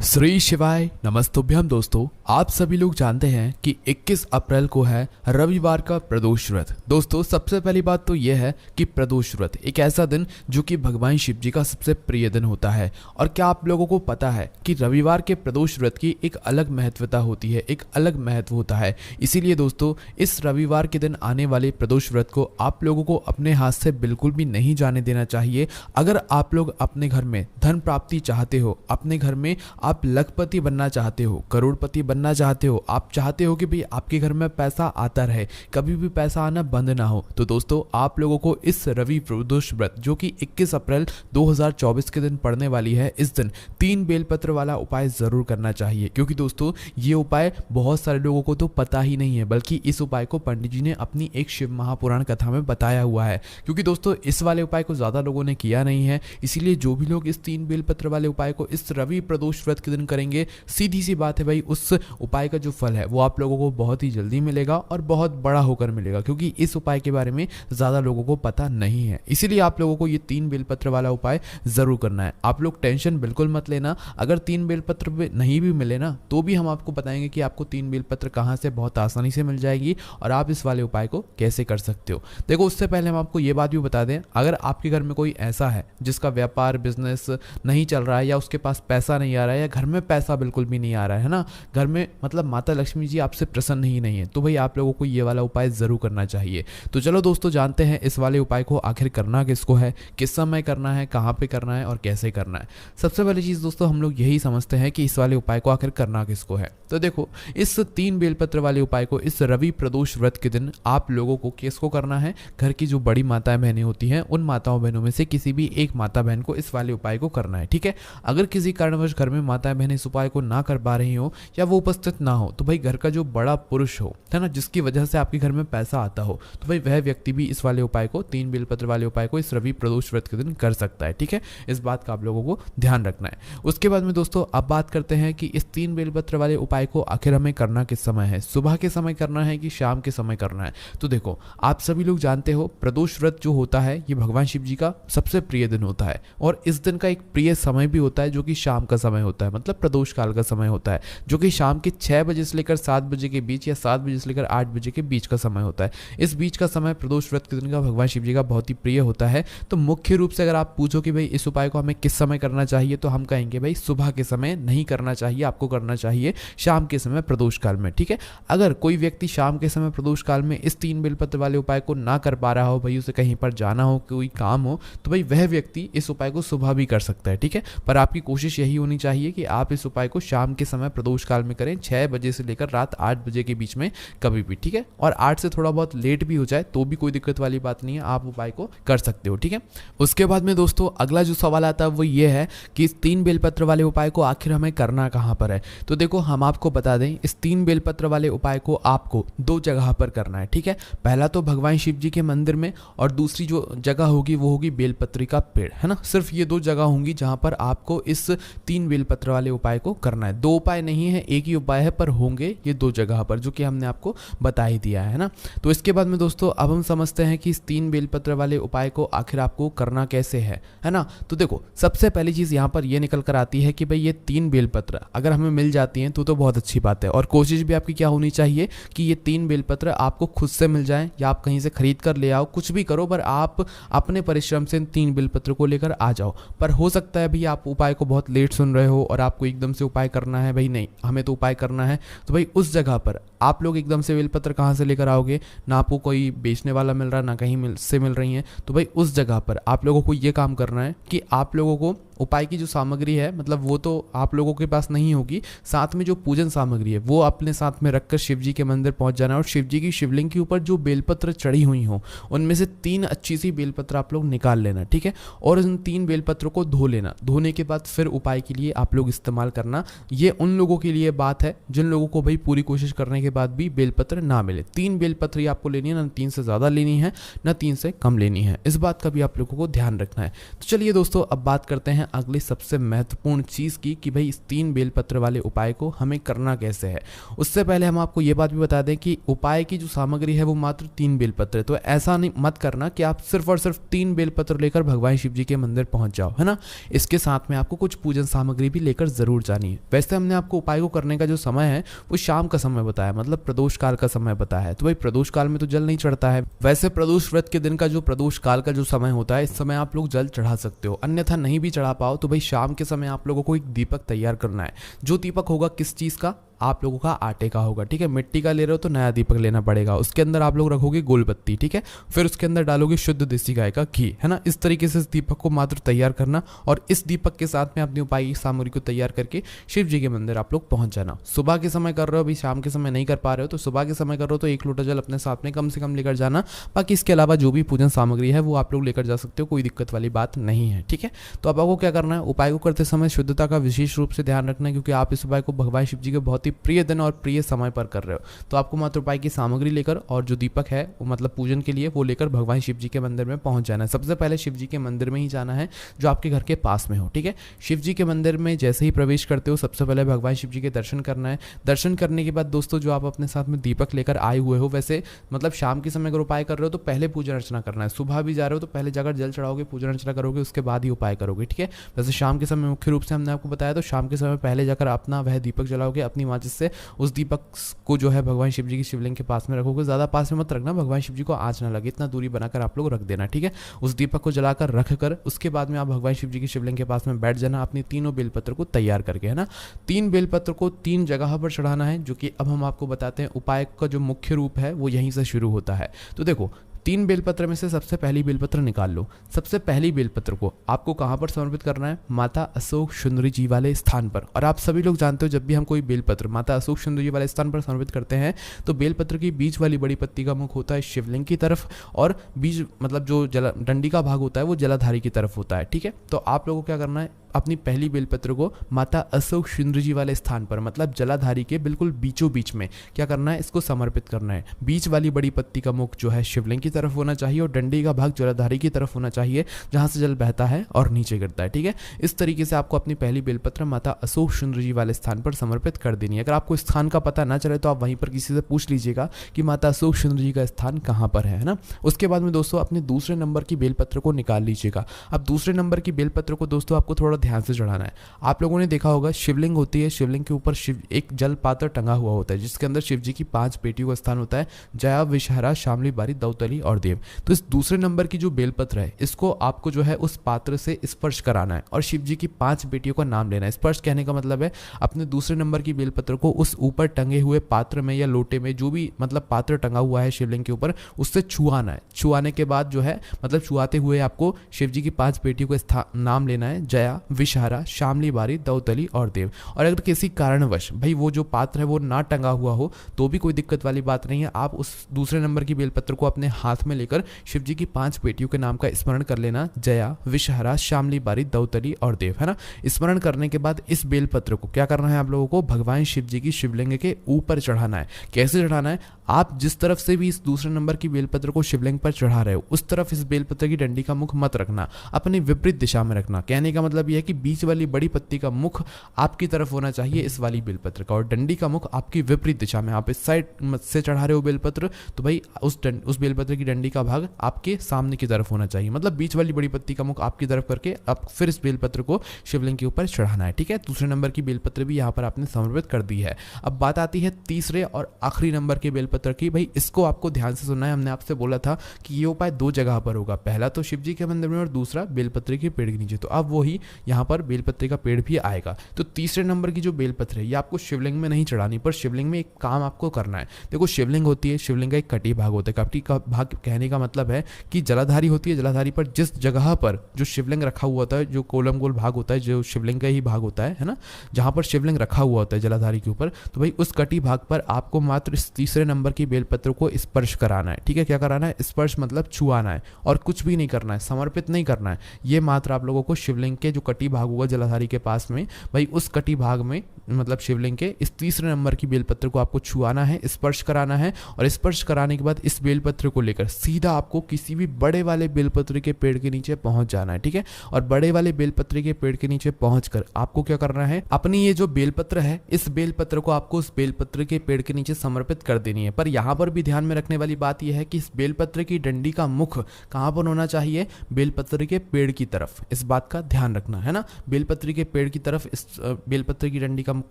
श्री शिवाय नमस्तुभ्यम। दोस्तों, आप सभी लोग जानते हैं कि 21 अप्रैल को है रविवार का प्रदोष व्रत। दोस्तों, सबसे पहली बात तो यह है कि प्रदोष व्रत एक ऐसा दिन जो कि भगवान शिव जी का सबसे प्रिय दिन होता है। और क्या आप लोगों को पता है कि रविवार के प्रदोष व्रत की एक अलग महत्वता होती है, एक अलग महत्व होता है। इसीलिए दोस्तों, इस रविवार के दिन आने वाले प्रदोष व्रत को आप लोगों को अपने हाथ से बिल्कुल भी नहीं जाने देना चाहिए। अगर आप लोग अपने घर में धन प्राप्ति चाहते हो, अपने घर में आप लखपति बनना चाहते हो, करोड़पति बनना चाहते हो, आप चाहते हो कि भाई आपके घर में पैसा आता रहे, कभी भी पैसा आना बंद ना हो, तो दोस्तों आप लोगों को इस रवि प्रदोष व्रत जो कि 21 अप्रैल 2024 के दिन पड़ने वाली है, इस दिन 3 बेलपत्र वाला उपाय जरूर करना चाहिए। क्योंकि दोस्तों ये उपाय बहुत सारे लोगों को तो पता ही नहीं है, बल्कि इस उपाय को पंडित जी ने अपनी एक शिव महापुराण कथा में बताया हुआ है। क्योंकि दोस्तों इस वाले उपाय को ज्यादा लोगों ने किया नहीं है, इसीलिए जो भी लोग इस 3 बेलपत्र वाले उपाय को इस रवि प्रदोष व्रत के दिन करेंगे, सीधी सी बात है भाई, उस उपाय का जो फल है वो आप लोगों को बहुत ही जल्दी मिलेगा और बहुत बड़ा होकर मिलेगा। क्योंकि इस उपाय के बारे में ज्यादा लोगों को पता नहीं है, इसीलिए आप लोगों को ये 3 बेलपत्र वाला उपाय जरूर करना है। आप लोग टेंशन बिल्कुल मत लेना, अगर 3 बेलपत्र नहीं भी मिले ना तो भी हम आपको बताएंगे कि आपको 3 बेलपत्र कहां से बहुत आसानी से मिल जाएगी और आप इस वाले उपाय को कैसे कर सकते हो। देखो, उससे पहले हम आपको ये बात भी बता दें, अगर आपके घर में कोई ऐसा है जिसका व्यापार बिजनेस नहीं चल रहा है, या उसके पास पैसा नहीं आ रहा है, या घर में पैसा बिल्कुल भी नहीं आ रहा है ना, घर में मतलब माता लक्ष्मी जी आपसे प्रसन्न ही नहीं है, तो भाई आप लोगों को ये वाला उपाय जरूर करना चाहिए। तो चलो दोस्तों, जानते हैं इस वाले उपाय को आखिर करना किसको है, किस समय करना है, कहाँ पे करना है और कैसे करना है। सबसे पहली चीज दोस्तों, हम लोग यही समझते हैं कि इस वाले उपाय को आखिर करना किसको है। तो देखो, इस 3 बेलपत्र वाले उपाय को इस रवि प्रदोष व्रत के दिन आप लोगों को किसको करना है, घर की जो बड़ी माताएं बहनें होती हैं, उन माताओं बहनों में से किसी भी एक माता बहन को इस वाले उपाय को करना है। ठीक है, अगर किसी कारणवश घर में माताएं बहनें इस उपाय को ना कर पा रही हो या वो उपस्थित ना हो, तो भाई घर का जो बड़ा पुरुष हो, है ना, जिसकी वजह से आपके घर में पैसा आता हो, तो भाई वह व्यक्ति भी इस वाले उपाय को, 3 बेलपत्र वाले उपाय को इस रवि प्रदोष व्रत के दिन कर सकता है। ठीक है, इस बात का आप लोगों को ध्यान रखना है। उसके बाद में दोस्तों अब बात करते हैं कि इस 3 बेलपत्र वाले उपाय को आखिर हमें करना किस समय है, सुबह के समय करना है कि शाम के समय करना है। तो देखो, आप सभी लोग जानते हो प्रदोष व्रत जो होता है ये भगवान शिव जी का सबसे प्रिय दिन होता है, और इस दिन का एक प्रिय समय भी होता है जो कि शाम का समय होता है, मतलब प्रदोष काल का समय होता है, जो कि शाम के 6 बजे से लेकर 7 बजे के बीच या 7 बजे से लेकर 8 बजे के बीच का समय होता है। इस बीच का समय प्रदोष व्रत के दिन का भगवान शिव जी का बहुत ही प्रिय होता है। तो मुख्य रूप से अगर आप पूछो कि भाई इस उपाय को हमें किस समय करना चाहिए, तो हम कहेंगे भाई सुबह के समय नहीं करना चाहिए, आपको करना चाहिए शाम के समय प्रदोष काल में। ठीक है, अगर कोई व्यक्ति शाम के समय प्रदोष काल में इस 3 बेलपत्र वाले उपाय को ना कर पा रहा हो, भाई उसे कहीं पर जाना हो, कोई काम हो, तो भाई वह व्यक्ति इस उपाय को सुबह भी कर सकता है। ठीक है, पर आपकी कोशिश यही होनी चाहिए कि आप इस उपाय को शाम के समय प्रदोष काल में करें, 6 बजे से लेकर रात 8 बजे के बीच में कभी भी। ठीक है, और 8 से थोड़ा बहुत लेट भी हो जाए तो भी कोई दिक्कत वाली बात नहीं है, आप उपाय को कर सकते हो। ठीक है, उसके बाद में दोस्तों अगला जो सवाल आता है वो ये है कि इस 3 बेलपत्र वाले उपाय को आखिर हमें करना कहाँ पर है। तो देखो, हम आपको बता दें, इस 3 बेलपत्र वाले उपाय को आपको 2 जगह पर करना है। ठीक है, पहला तो भगवान शिव जी के मंदिर में, और दूसरी जो जगह होगी वो होगी बेलपत्री का पेड़, है ना। सिर्फ ये 2 जगह होंगी जहां पर आपको इस 3 बेलपत्र वाले उपाय को करना है। 2 उपाय नहीं है, एक ही उपाय है, पर होंगे ये 2 जगह पर, जो कि हमने आपको बता ही दिया है ना। तो इसके बाद में दोस्तों अब हम समझते हैं कि इस 3 बेलपत्र वाले उपाय को आखिर आपको करना कैसे है ना। तो देखो, सबसे पहली चीज यहाँ पर ये निकल कर आती है कि भाई ये 3 बेलपत्र अगर हमें मिल जाती हैं तो बहुत अच्छी बात है। और कोशिश भी आपकी क्या होनी चाहिए कि ये 3 बेलपत्र आपको खुद से मिल जाए, या आप कहीं से खरीद कर ले आओ, कुछ भी करो, पर आप अपने परिश्रम से इन 3 बेलपत्र को लेकर आ जाओ। पर हो सकता है भाई आप उपाय को बहुत लेट सुन रहे हो और आपको एकदम से उपाय करना है, भाई नहीं हमें तो उपाय करना है, तो भाई उस जगह पर आप लोग एकदम से बेलपत्र कहाँ से लेकर आओगे, ना आपको कोई बेचने वाला मिल रहा है, ना कहीं से मिल रही है। तो भाई उस जगह पर आप लोगों को ये काम करना है कि आप लोगों को उपाय की जो सामग्री है, मतलब वो तो आप लोगों के पास नहीं होगी, साथ में जो पूजन सामग्री है वो अपने साथ में रखकर शिव जी के मंदिर पहुंच जाना है, और शिव जी की शिवलिंग के ऊपर जो बेलपत्र चढ़ी हुई हो उनमें से 3 अच्छी सी बेलपत्र आप लोग निकाल लेना। ठीक है, और उन 3 बेलपत्रों को धो लेना। धोने के बाद फिर उपाय के लिए आप लोग इस्तेमाल करना। ये उन लोगों के लिए बात है जिन लोगों को भाई पूरी कोशिश करने के बाद भी बेलपत्र ना मिले। 3 बेलपत्र ही आपको लेनी है, ना 3 से ज्यादा लेनी है, ना 3 से कम लेनी है। इस बात का भी आप लोगों को ध्यान रखना है। तो चलिए दोस्तों, अब बात करते हैं अगली सबसे महत्वपूर्ण चीज की कि भाई इस 3 बेलपत्र वाले उपाय को हमें करना कैसे है। उससे पहले हम आपको ये बात भी बता दें कि उपाय की जो सामग्री है वो मात्र 3 बेलपत्र है। तो ऐसा नहीं मत करना कि आप सिर्फ और सिर्फ 3 बेलपत्र लेकर भगवान शिव जी के मंदिर पहुंच जाओ, है ना। इसके साथ में आपको कुछ पूजन सामग्री भी लेकर लेकर जरूर जानिए। वैसे हमने आपको उपाय को करने का जो समय है वो शाम का समय बताया, मतलब प्रदोष काल का समय बताया है। तो भाई प्रदोष काल में तो जल नहीं चढ़ता है। वैसे प्रदोष व्रत के दिन का जो प्रदोष काल का जो समय होता है, इस समय आप लोग जल चढ़ा सकते हो। अन्यथा नहीं भी चढ़ा पाओ तो भाई शाम के समय आप लोगों को एक दीपक तैयार करना है। जो दीपक होगा किस चीज का, आप लोगों का आटे का होगा, ठीक है। मिट्टी का ले रहे हो तो नया दीपक लेना पड़ेगा। उसके अंदर आप लोग रखोगे गोलबत्ती, ठीक है। फिर उसके अंदर डालोगे शुद्ध देसी गाय का घी, है ना। इस तरीके से इस दीपक को मात्र तैयार करना और इस दीपक के साथ में अपनी उपाय की सामग्री को तैयार करके शिव जी के मंदिर आप लोग पहुंच जाना। सुबह के समय कर रहे हो, अभी शाम के समय नहीं कर पा रहे हो तो सुबह के समय कर रहे हो तो 1 लोटा जल अपने साथ में कम से कम लेकर जाना। बाकी इसके अलावा जो भी पूजन सामग्री है वो आप लोग लेकर जा सकते हो, कोई दिक्कत वाली बात नहीं है, ठीक है। तो अब आपको क्या करना है, उपाय को करते समय शुद्धता का विशेष रूप से ध्यान रखना है, क्योंकि आप इस उपाय को भगवान शिव जी के बहुत ही प्रिय दिन और प्रिय समय पर कर रहे हो। तो आपको मात्र उपाय की सामग्री लेकर और जो दीपक है वो मतलब पूजन के लिए वो लेकर भगवान शिव जी के मंदिर में पहुंच जाना है। सबसे पहले शिव जी के मंदिर में ही जाना है जो आपके घर के पास में हो, ठीक है। शिव जी के मंदिर में जैसे ही प्रवेश करते हो सबसे पहले भगवान शिव जी के दर्शन करना है। दर्शन करने के बाद दोस्तों जो आप अपने साथ में दीपक लेकर आए हुए हो, वैसे मतलब शाम के समय अगर उपाय कर रहे हो तो पहले पूजन अर्चना करना है। सुबह भी जा रहे हो तो पहले जाकर जल चढ़ाओगे, पूजन अर्चना करोगे, उसके बाद ही उपाय करोगे, ठीक है। वैसे शाम के समय मुख्य रूप से हमने आपको बताया तो शाम के समय पहले जाकर अपना वह दीपक जलाओगे अपनी माचिस से। उस दीपक को जो है भगवान शिव जी की शिवलिंग के पास में रखोगे, ज्यादा पास में मत रखना, भगवान शिव जी को आंच ना लगे, इतना दूरी बनाकर आप लोग रख देना, ठीक है। उस दीपक को जलाकर रखकर उसके बाद में आप भगवान शिव जी की शिवलिंग के पास में बैठ जाना अपनी तीनों बेलपत्र को तैयार करके, है ना। 3 बेलपत्र को 3 जगह पर चढ़ाना है, जो कि अब हम आपको बताते हैं। उपाय का जो मुख्य रूप है वो यहीं से शुरू होता है। तो देखो 3 बेलपत्र में से सबसे पहली बेलपत्र निकाल लो। सबसे पहली बेलपत्र को आपको कहाँ पर समर्पित करना है, माता अशोक सुंदरी जी वाले स्थान पर। और आप सभी लोग जानते हो जब भी हम कोई बेलपत्र माता अशोक सुंदरी जी वाले स्थान पर समर्पित करते हैं तो बेलपत्र की बीच वाली बड़ी पत्ती का मुख होता है शिवलिंग की तरफ और बीच मतलब जो डंडी का भाग होता है वो जलाधारी की तरफ होता है, ठीक है। तो आप लोगों को क्या करना है, अपनी पहली बेलपत्र को माता अशोक सुंदरी जी वाले स्थान पर मतलब जलाधारी के बिल्कुल बीचों बीच में क्या करना है, इसको समर्पित करना है। बीच वाली बड़ी पत्ती का मुख जो है शिवलिंग की तरफ होना चाहिए और डंडी का भाग जलाधारी की तरफ होना चाहिए जहां से जल बहता है और नीचे गिरता है, ठीक है। इस तरीके से आपको अपनी पहली बेलपत्र माता अशोक सुंदरी जी वाले स्थान पर समर्पित कर देनी है। अगर आपको स्थान का पता ना चले तो आप वहीं पर किसी से पूछ लीजिएगा कि माता अशोक सुंदरी जी का स्थान कहाँ पर है ना। उसके बाद में दोस्तों अपने दूसरे नंबर की बेलपत्र को निकाल लीजिएगा। अब दूसरे नंबर की बेलपत्र को दोस्तों आपको थोड़ा ध्यान से चढ़ाना है। आप लोगों ने देखा होगा शिवलिंग होती है, शिवलिंग के ऊपर शिव एक जल पात्र टंगा हुआ होता है जिसके अंदर शिव जी की 5 बेटियों का स्थान होता है, जया, विषहरा, शामली, बारी, दौतली और देव। तो इस दूसरे नंबर की जो बेलपत्र है इसको आपको जो है उस पात्र से स्पर्श कराना है और शिव जी की 5 बेटियों का नाम लेना है। स्पर्श कहने का मतलब है अपने दूसरे नंबर की बेलपत्र को उस ऊपर टंगे हुए पात्र में या लोटे में जो भी मतलब पात्र टंगा हुआ है शिवलिंग के ऊपर उससे छुआना है। छुआने के बाद जो है मतलब छुआते हुए आपको शिव जी की 5 बेटियों का नाम लेना है, जया, विषहरा, शामली, बारी, दौतली और देव। और अगर किसी कारणवश भाई वो जो पात्र है वो ना टंगा हुआ हो तो भी कोई दिक्कत वाली बात नहीं है। आप उस दूसरे नंबर की बेलपत्र को अपने हाथ में लेकर शिव जी की 5 बेटियों के नाम का स्मरण कर लेना, जया, विषहरा, शामली, बारी, दौतली और देव, है ना। स्मरण करने के बाद इस बेलपत्र को क्या करना है, आप लोगों को भगवान शिव जी की शिवलिंग के ऊपर चढ़ाना है। कैसे चढ़ाना है, आप जिस तरफ से भी इस दूसरे नंबर की बेलपत्र को शिवलिंग पर चढ़ा रहे हो उस तरफ इस बेलपत्र की डंडी का मुख मत रखना, अपनी विपरीत दिशा में रखना। कहने का मतलब यह है कि बीच वाली बड़ी पत्ती का मुख आपकी तरफ होना चाहिए इस वाली बेलपत्र का और डंडी का मुख आपकी विपरीत दिशा में। आप इस साइड से चढ़ा रहे हो बेलपत्र तो भाई उस बेलपत्र की डंडी का भाग आपके सामने की तरफ होना चाहिए, मतलब बीच वाली बड़ी पत्ती का मुख आपकी तरफ करके अब फिर इस बेलपत्र को शिवलिंग के ऊपर चढ़ाना है, ठीक है। दूसरे नंबर की बेलपत्र भी यहाँ पर आपने समर्पित कर दी है। अब बात आती है तीसरे और आखिरी नंबर के बेलपत्र की। भाई इसको आपको ध्यान से सुनना है। हमने आपसे बोला था कि ये उपाय 2 जगह पर होगा, पहला तो शिव जी के मंदिर में और दूसरा बेलपत्र के पेड़ के नीचे। तो अब वही यहाँ पर बेलपत्र का पेड़ भी आएगा। तो तीसरे नंबर की जो बेलपत्र है ये आपको शिवलिंग में नहीं चढ़ानी, पर शिवलिंग में एक काम आपको करना है। देखो शिवलिंग होती है, शिवलिंग का एक कटी भाग होता है। कटी का भाग कहने का मतलब है कि जलाधारी होती है, जलाधारी पर जिस जगह पर जो शिवलिंग रखा हुआ होता है, जो कोलम गोल भाग होता है जो शिवलिंग का ही भाग होता है ना, जहां पर शिवलिंग रखा हुआ होता है जलाधारी के ऊपर, तो भाई उस कटी भाग पर आपको मात्र इस तीसरे नंबर की बेलपत्र को स्पर्श कराना है, ठीक है। क्या कराना है, स्पर्श मतलब छुआना है और कुछ भी नहीं करना है, समर्पित नहीं करना है। ये मात्र आप लोगों को शिवलिंग के जो कटी भाग होगा जलाधारी के पास में, भाई उस कटी भाग में मतलब शिवलिंग के इस तीसरे नंबर की बेलपत्र को आपको छुआना है, स्पर्श कराना है और स्पर्श कराने के बाद इस बेलपत्र को लेकर सीधा आपको किसी भी बड़े वाले बेलपत्र के पेड़ के नीचे पहुंच जाना है, ठीक है। और बड़े वाले बेलपत्र के पेड़ के नीचे पहुंचकर आपको क्या करना है, अपनी ये जो बेलपत्र है इस बेलपत्र को आपको उस बेलपत्र के पेड़ के नीचे समर्पित कर देनी है। पर यहाँ पर भी ध्यान में रखने वाली बात यह है कि इस बेलपत्र की डंडी का मुख कहाँ पर होना चाहिए, बेलपत्र के पेड़ की तरफ। इस बात का ध्यान रखना है ना, बेलपत्र के पेड़ की तरफ इस बेलपत्र की डंडी का मुख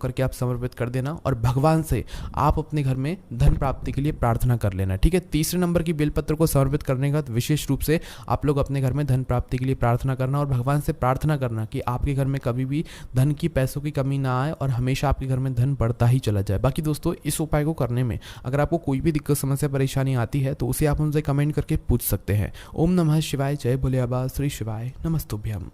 करके आप समर्पित कर देना और भगवान से आप अपने घर में धन प्राप्ति के लिए प्रार्थना कर लेना। ठीक है, तीसरे नंबर की बेलपत्र को समर्पित करने का विशेष रूप से आप लोग अपने घर में धन प्राप्ति के लिए प्रार्थना करना और भगवान से प्रार्थना करना कि आपके घर में कभी भी धन की, पैसों की कमी ना आए और हमेशा आपके घर में धन बढ़ता ही चला जाए। बाकी दोस्तों, इस उपाय को करने में अगर आपको कोई भी दिक्कत, समस्या, परेशानी आती है तो उसे आप उनसे कमेंट करके पूछ सकते हैं। ओम नमः शिवाय, जय भोले बाबा, श्री शिवाय, नमस्तुभ्यम।